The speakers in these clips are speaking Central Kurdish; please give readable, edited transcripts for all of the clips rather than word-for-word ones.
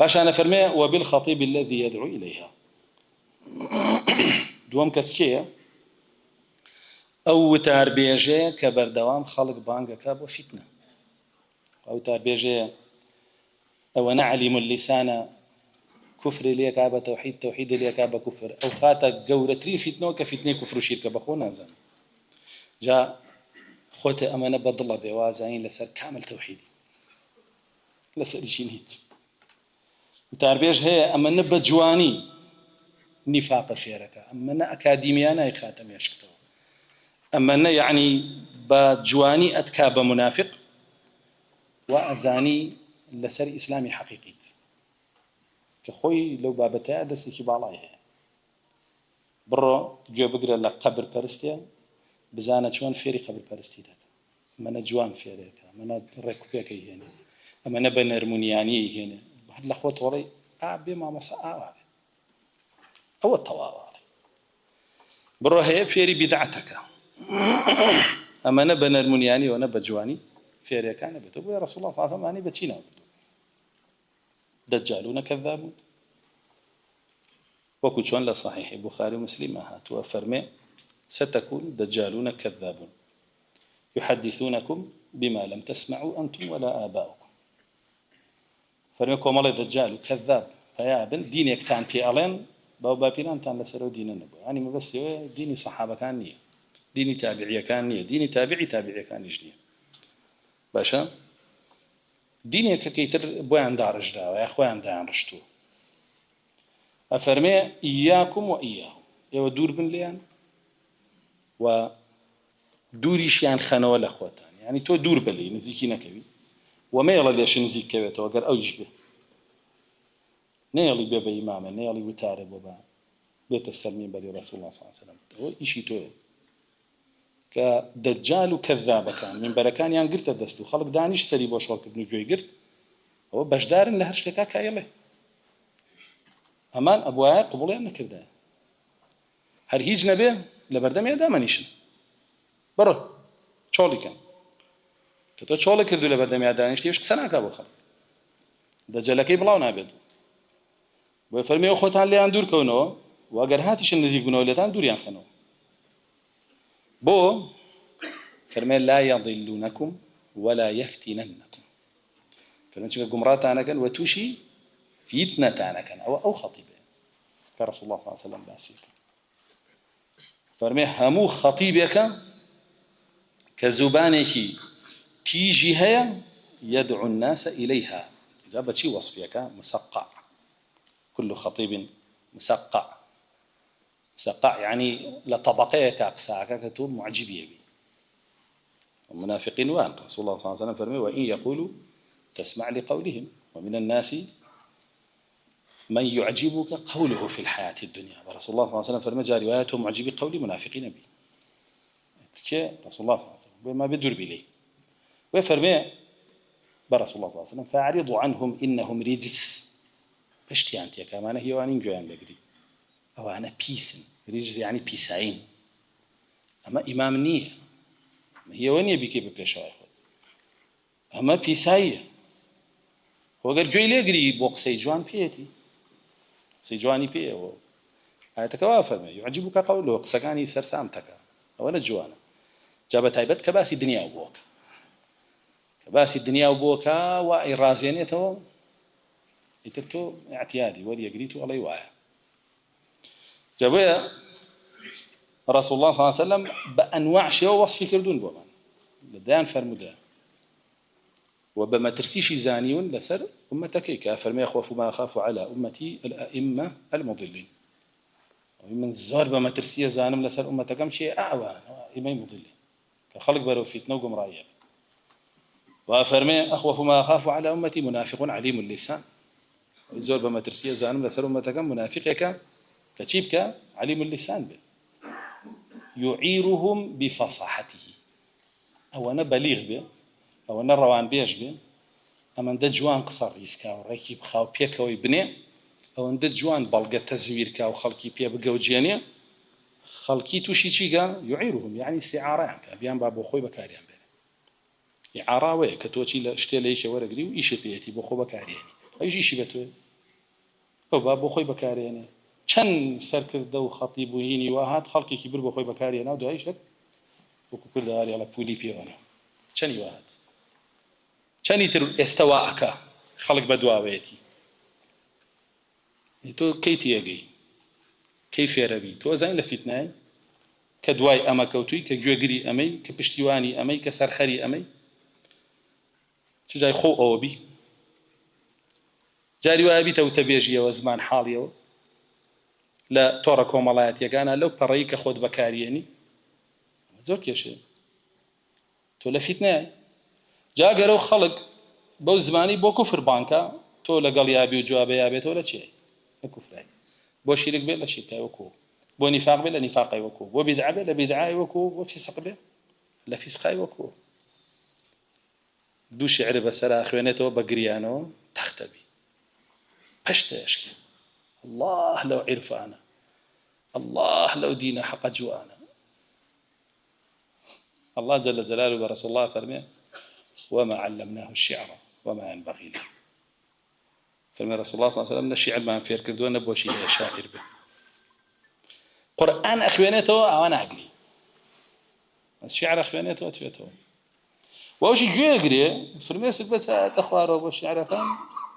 فاشان فرمي وبالخطيب الذي يدعو إليها. دوام كسكية أو تربيجة كبردوام خلق بانجا كاب وفتنة، أو تربيجة أو نعلم اللسان كفر ليك عبا توحيد ليك عبا كفر، أو خاتا قورتري فتنة كفتنة كفر شركة بخونا زان جاء خوت أمانة بدل بوازعين لسر كامل توحيدي لسر جينيت تربيج هي أمانة بجواني نفاق فيرك، أمانة أكاديميانا يخاتم يشكتو، أمانة يعني بجواني أتكاب منافق وأزاني لسر إسلامي حقيقي كخوي لو بابتها دسكي بالايه برو جو بقرا لك قبر برستيا بزانه شلون فيري قبر برستيتك من جوان فيريك من ركوبك هنا اما نبنرمونياني هنا واحد الاخوات وري ابي ما مساء او الطواوار برو هي فيري بدعتك اما نبنرمونياني وانا بجواني فيريك انا بتو يا رسول الله صلى الله عليه وسلم اني بتشينا دجالون كذابون وكتشون لا صحيح البخاري ومسلم هات وفرمي ستكون دجالون كذابون يحدثونكم بما لم تسمعوا أنتم ولا آباؤكم. فرميكم الله دجال كذاب فيا ابن دينك تان في ألين بابا بينان تان لسرو دين النبو يعني ما بس ديني صحابة كان نية ديني تابعية كان نية ديني تابعي كان يجنيه باشا دينك كيتر بوان دارج دا ويا أخوان دان رشتو أفرمي إياكم وإياهم يو دور بن ليان ودوريش خانوا ولا أخوتان يعني تو دور بلي نزيكي نكوي وما يلا ليش نزيك كوي تو أقر أوجش به نيالي بيبا إماما نيالي وتارب وبا بيت السلمين بلي رسول الله صلى الله عليه وسلم تو إشي تو كدجال كذاب كان من بركان يان قرت الدستو خلق دانيش سري بوشوك ابن جوي قرت هو بشدار لهرشتكا كايله أمان أبوها قبول أنا كذا هر هیچ نبی لبردم یاد منیشن برو چالی کن که تو چالی کردی لبردم یاد دانشتی وش کسنا کا بخل دجالکی بلاو نابد و فرمی خودتان لیان دور کنو و اگر هاتیش نزیک بنو لیتان دوریان خنو بو فرمی لا يضلونكم ولا يفتننكم فرمی چه گمرات آن کن و توشی فتنة آن کن او خطیبه كرسول الله صلى الله عليه وسلم باسيط فرمي همو خطيبك كزبانك تيجي هيا يدعو الناس إليها جابت شي وصفيك مسقع كل خطيب مسقع يعني لطبقيك أقساك كتوب معجبية بي المنافقين وان رسول الله صلى الله عليه وسلم فرمي وإن يقولوا تسمع لقولهم ومن الناس من يعجبك قوله في الحياة الدنيا ورسول الله صلى الله عليه وسلم فرمى جاء روايته معجبي قولي منافقين بي كي رسول الله صلى الله عليه وسلم وما بدر بلي وفرمى برسول الله صلى الله عليه وسلم فأعرضوا عنهم إنهم رجس بشتي أنت يا كمان هي وانين جوان لقري أو أنا بيسن رجس يعني بيسعين أما إمام نية هي وين يبي كيف بيشايخ أما بيسعية هو قال جوي لقري بوقسي جوان بيتي سيجواني بيه و هاتكوا فرمي يعجبك قوله قسقاني سرسامتك أولا جوانا جابت هايبت كباسي الدنيا وبوك كباسي الدنيا وبوك وإرازينيته يترتو اعتيادي ولي يقريتو الله يواعي جابوا رسول الله صلى الله عليه وسلم بأنواع شيء وصفي كردون بومان لديان فرمودا وبما ترسيش زانيون لسر أمتك كافر ما يخوف ما أخاف على أمتي الأئمة المضلين ومن الزار بما ترسيه زانم لسر أمتك كم شيء أعوان إمام مضلين كخلق برو فتنة وقم رأيك وأفرمي أخوف ما أخاف على أمتي منافق عليم اللسان الزار بما ترسيه زانم لسر أمتك منافقك كتشيبك عليم اللسان به يعيرهم بفصاحته أو أنا بليغ به أو أنا روان بيش به أما ندى جوان قصر يسكا وريكي بخاو بيكا ويبني أو ندى جوان بلغة تزويركا وخلقي بيا بقا وجيانيا خلقي توشي تشيقا يعيرهم يعني استعارة عنك بيان بابو خوي بكاريان بيني إعارة وي كتوشي لاشتي ليش ورقري وإيش بيتي بخو بكارياني أيش إيش بتوي ئەو با بۆ خۆی بەکارێنێ چەند سەرکردە و خەتیب و هینی وهات خەڵکێکی بر بۆ خۆی بەکارێنا و دواییشت وەکو کردەواری ئەڵە پولی پێوەنە چەندی وهات چەندی تر ئێستا وا ئەکا خەڵک بە دواوەیەتی تۆ کەی تێگەی کەی فێرەبی تۆ زانین لە فیتنای کە دوای ئەمە کەوتووی کە گوێگری ئەمەی کە پشتیوانی ئەمەی کە سەرخەری ئەمەی چ جای خۆ ئەوە بی جاری وایە بیتە وتەبێژیەوە زمان حاڵیەوە لە تۆڕە کۆمەڵایەتیەکانە لەو پەڕەیی کە خۆت بەکارێنی زۆر کێشەیە تۆ لە فیتنایە جاگەرە و خەڵک بەو زمانی بۆ کوفر بانکە تۆ لەگەڵ یابی و جوابە یابێتەوە لە چێ لە کوفرای بۆ شیرک بێت لە شیرکای وەکو بۆ نیفاق بێت لە نیفاقای وەکو بۆ بیدعە بێت لە بیدعای وەکو بۆ فیسق بێت لە فیسقای وەکو دوو شعر بەسەرا خوێنێتەوە بە گریانەوە تەختەبی پشتێشکی الله لەو عیرفانە الله لەو دینە حەقە جوانە الله جل جلاله ورسول الله فرمي وما علمناه الشعر وما ينبغي له فرمي رسول الله صلى الله عليه وسلم الشعر ما فير كردو نبو شي شاعر به قرآن أخوانيته أوانا أقري الشعر أخوانيته أتويته وأوشي جو يقري فرمي سبتها تخواره والشعر كان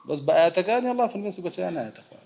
بس بآياتك قال الله فرمي سبتها أنا تخواره